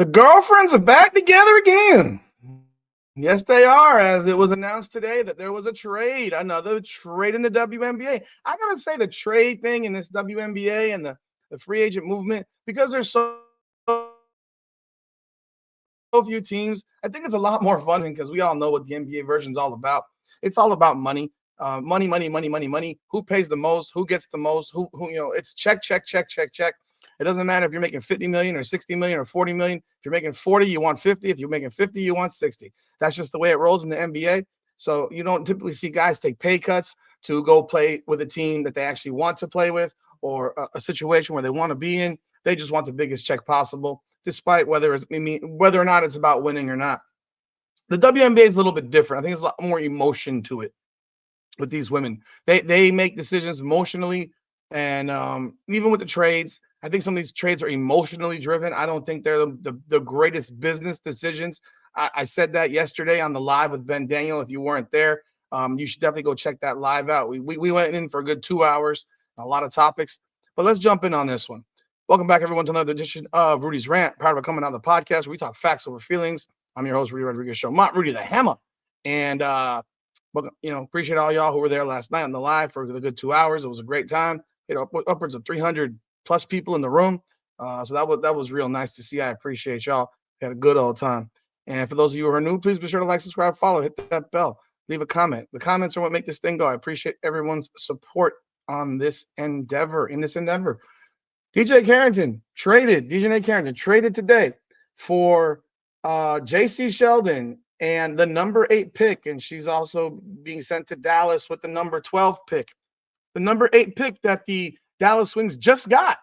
The girlfriends are back together again. Yes, they are, as it was announced today that there was a trade, another trade in the WNBA. I got to say, the trade thing in this WNBA and the free agent movement, because there's so few teams, I think it's a lot more fun because we all know what the NBA version is all about. It's all about money. Money. Who pays the most? Who gets the most? Who? It's check. It doesn't matter if you're making 50 million or 60 million or 40 million. If you're making 40, you want 50. If you're making 50, you want 60. That's just the way it rolls in the NBA. So you don't typically see guys take pay cuts to go play with a team that they actually want to play with, or a situation where they want to be in. They just want the biggest check possible, despite whether or not it's about winning or not. The WNBA is a little bit different. I think there's a lot more emotion to it with these women. They make decisions emotionally, and even with the trades, I think some of these trades are emotionally driven. I don't think they're the greatest business decisions. I said that yesterday on the live with Ben Daniel. If you weren't there, you should definitely go check that live out. We went in for a good 2 hours, a lot of topics, but let's jump in on this one. Welcome back, everyone, to another edition of Rudy's Rant, part of Coming Out of the Podcast, where we talk facts over feelings. I'm your host, Rudy Rodriguez Show, Rudy the Hammer, and appreciate all y'all who were there last night on the live for the good 2 hours. It was a great time. Upwards of 300 plus people in the room. So that was real nice to see. I appreciate y'all. We had a good old time. And for those of you who are new, please be sure to like, subscribe, follow, hit that bell, leave a comment. The comments are what make this thing go. I appreciate everyone's support on this endeavor. DiJonai Carrington traded today for Jacy Sheldon and the number 8 pick, and she's also being sent to Dallas with the number 12 pick. The number 8 pick that the Dallas Wings just got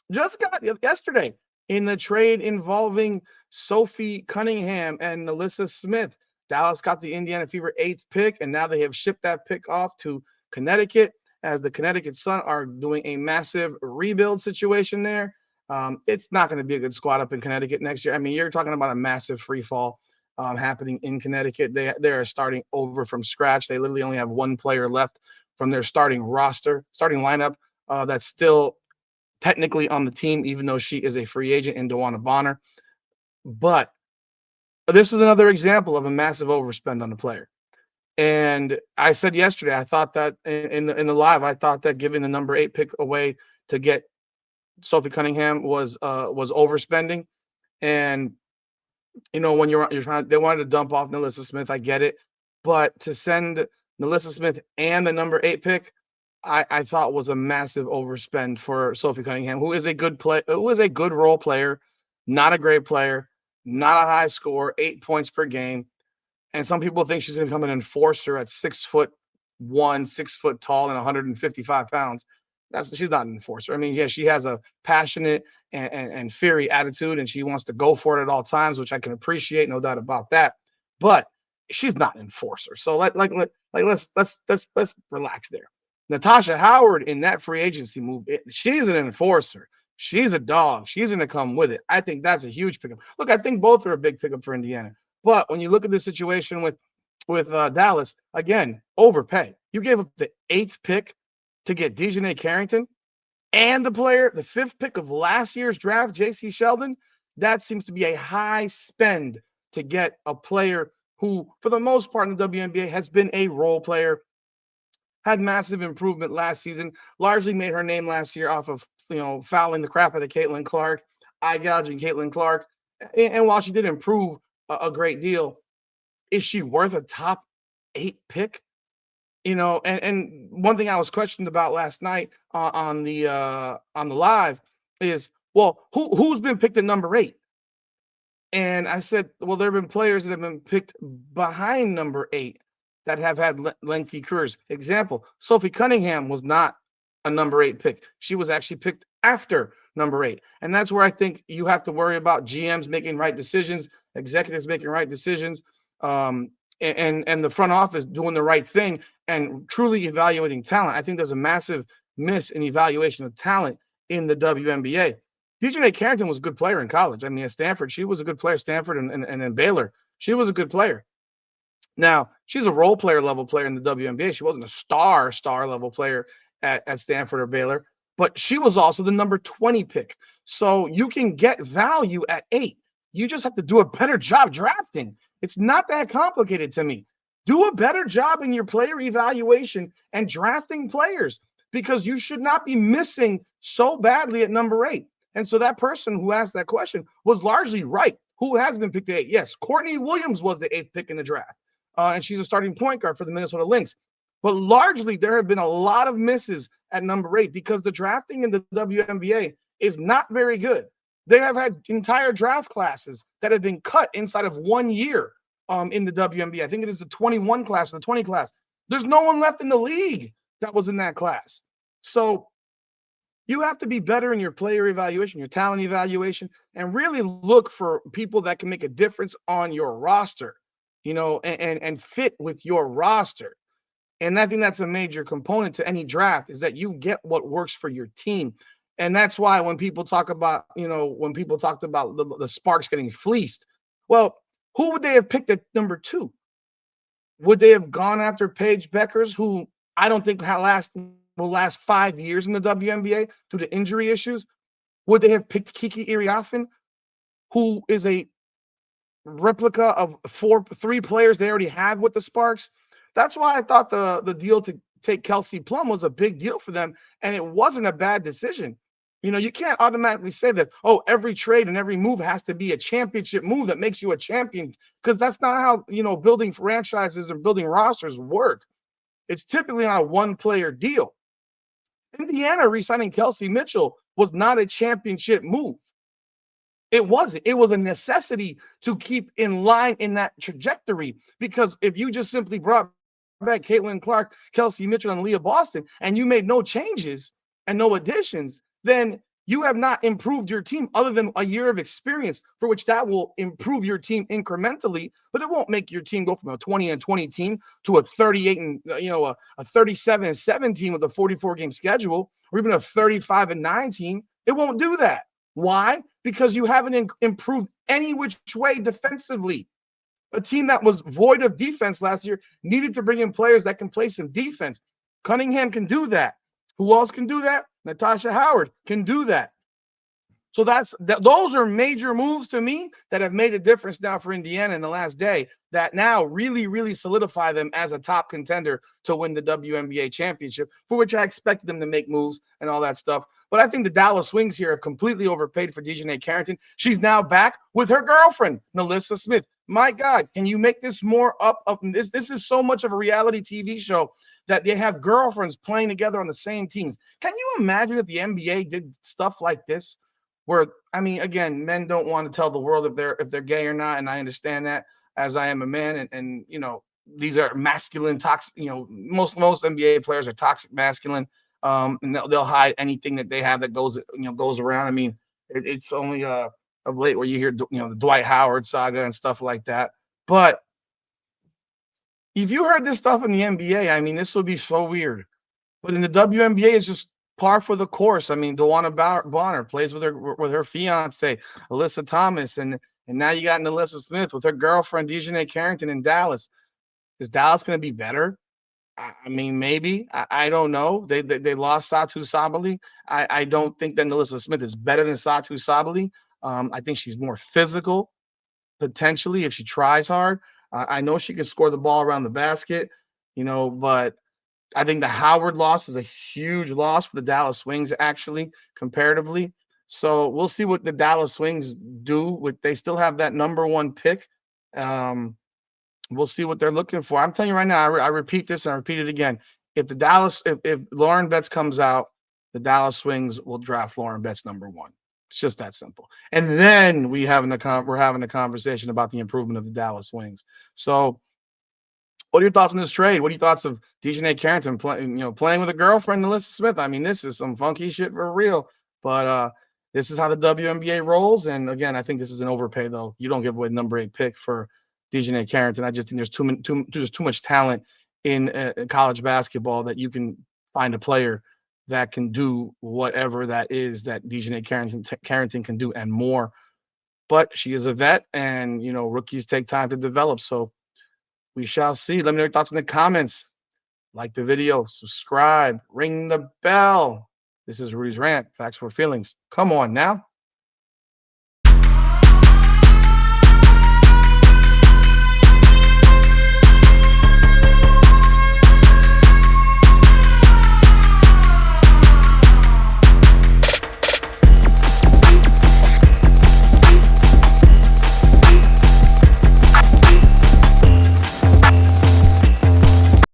yesterday in the trade involving Sophie Cunningham and NaLyssa Smith. Dallas got the Indiana Fever 8th pick, and now they have shipped that pick off to Connecticut, as the Connecticut Sun are doing a massive rebuild situation there. It's not going to be a good squad up in Connecticut next year. I mean, you're talking about a massive free fall happening in Connecticut. They are starting over from scratch. They literally only have one player left from their starting lineup that's still technically on the team, even though she is a free agent in DeWanna Bonner. But this is another example of a massive overspend on the player. And I said yesterday, I thought that in the live, I thought that giving the number 8 pick away to get Sophie Cunningham was overspending. And when you're trying, they wanted to dump off NaLyssa Smith. I get it, but to send NaLyssa Smith and the number 8 pick, I thought was a massive overspend for Sophie Cunningham, who is a good role player, not a great player, not a high scorer, 8 points per game. And some people think she's going to become an enforcer at 6'1", 6 foot tall, and 155 pounds. She's not an enforcer. I mean, yeah, she has a passionate and fiery attitude, and she wants to go for it at all times, which I can appreciate, no doubt about that. But she's not an enforcer. So let's relax there. Natasha Howard in that free agency move, she's an enforcer. She's a dog. She's going to come with it. I think that's a huge pickup. Look, I think both are a big pickup for Indiana. But when you look at the situation with Dallas, again, overpay. You gave up the 8th pick to get DiJonai Carrington and the 5th pick of last year's draft, Jacy Sheldon. That seems to be a high spend to get a player who, for the most part in the WNBA, has been a role player, had massive improvement last season, largely made her name last year off of, fouling the crap out of Caitlin Clark, eye-gouging Caitlin Clark. And while she did improve a great deal, is she worth a top 8 pick? And one thing I was questioned about last night on the live is, well, who's been picked at number 8? And I said, well, there have been players that have been picked behind number 8 that have had lengthy careers. Example, Sophie Cunningham was not a number 8 pick. She was actually picked after number 8. And that's where I think you have to worry about GMs making right decisions, executives making right decisions, and the front office doing the right thing and truly evaluating talent. I think there's a massive miss in evaluation of talent in the WNBA. DiJonai Carrington was a good player in college. I mean, at Stanford, she was a good player. Stanford and then Baylor, she was a good player. Now, she's a role player level player in the WNBA. She wasn't a star level player at Stanford or Baylor, but she was also the number 20 pick. So you can get value at 8. You just have to do a better job drafting. It's not that complicated to me. Do a better job in your player evaluation and drafting players, because you should not be missing so badly at number 8. And so that person who asked that question was largely right. Who has been picked at 8? Yes, Courtney Williams was the 8th pick in the draft, and she's a starting point guard for the Minnesota Lynx. But largely, there have been a lot of misses at number 8 because the drafting in the WNBA is not very good. They have had entire draft classes that have been cut inside of 1 year in the WNBA. I think it is the 21 class, the 20 class. There's no one left in the league that was in that class. So you have to be better in your player evaluation, your talent evaluation, and really look for people that can make a difference on your roster, and fit with your roster. And I think that's a major component to any draft, is that you get what works for your team. And that's why when people talk about, when people talked about the Sparks getting fleeced, well, who would they have picked at number 2? Would they have gone after Paige Beckers, who I don't think will last 5 years in the WNBA due to injury issues? Would they have picked Kiki Iriafen, who is a replica of 3 players they already have with the Sparks? That's why I thought the deal to take Kelsey Plum was a big deal for them, and it wasn't a bad decision. You can't automatically say that, every trade and every move has to be a championship move that makes you a champion, because that's not how, building franchises and building rosters work. It's typically on a one-player deal. Indiana re-signing Kelsey Mitchell was not a championship move. It wasn't. It was a necessity to keep in line in that trajectory, because if you just simply brought back Caitlin Clark, Kelsey Mitchell, and Leah Boston, and you made no changes and no additions, then you have not improved your team other than a year of experience, for which that will improve your team incrementally, but it won't make your team go from a 20-20 team to a 38 and a 37-7 team with a 44-game schedule, or even a 35-9 team. It won't do that. Why? Because you haven't improved any which way defensively. A team that was void of defense last year needed to bring in players that can play some defense. Cunningham can do that. Who else can do that? Natasha Howard can do that. So those are major moves to me that have made a difference now for Indiana in the last day, that now really, really solidify them as a top contender to win the WNBA championship, for which I expected them to make moves and all that stuff. But I think the Dallas Wings here have completely overpaid for DiJonai Carrington. She's now back with her girlfriend, NaLyssa Smith. My God, can you make this more up? This is so much of a reality TV show that they have girlfriends playing together on the same teams. Can you imagine if the NBA did stuff like this? Where, I mean, again, men don't want to tell the world if they're gay or not, and I understand that, as I am a man, and these are masculine, toxic. Most NBA players are toxic masculine, and they'll hide anything that they have that goes around. I mean, it's only of late where you hear the Dwight Howard saga and stuff like that. But if you heard this stuff in the NBA, I mean, this would be so weird. But in the WNBA, it's just par for the course. I mean, DeWanna Bonner plays with her fiance, Alyssa Thomas, and now you got NaLyssa Smith with her girlfriend DiJonai Carrington in Dallas. Is Dallas going to be better? I mean, maybe. I don't know. They lost Satu Sabali. I don't think that NaLyssa Smith is better than Satu Sabali. I think she's more physical, potentially, if she tries hard. I know she can score the ball around the basket, but I think the Howard loss is a huge loss for the Dallas Wings, actually, comparatively. So we'll see what the Dallas Wings do. They still have that number 1 pick. We'll see what they're looking for. I'm telling you right now, I repeat this and I repeat it again. If Lauren Betts comes out, the Dallas Wings will draft Lauren Betts number 1. It's just that simple. And then we're having a conversation about the improvement of the Dallas Wings. So what are your thoughts on this trade? What are your thoughts of DiJonai Carrington playing with a girlfriend, NaLyssa Smith? I mean, this is some funky shit for real. But this is how the WNBA rolls. And again, I think this is an overpay, though. You don't give away the number 8 pick for DiJonai Carrington. I just think there's too much talent in college basketball that you can find a player that can do whatever that is that DiJonai Carrington can do and more. But she is a vet, and rookies take time to develop. So we shall see. Let me know your thoughts in the comments. Like the video, subscribe, ring the bell. This is Rudy's Rant. Facts for Feelings. Come on now.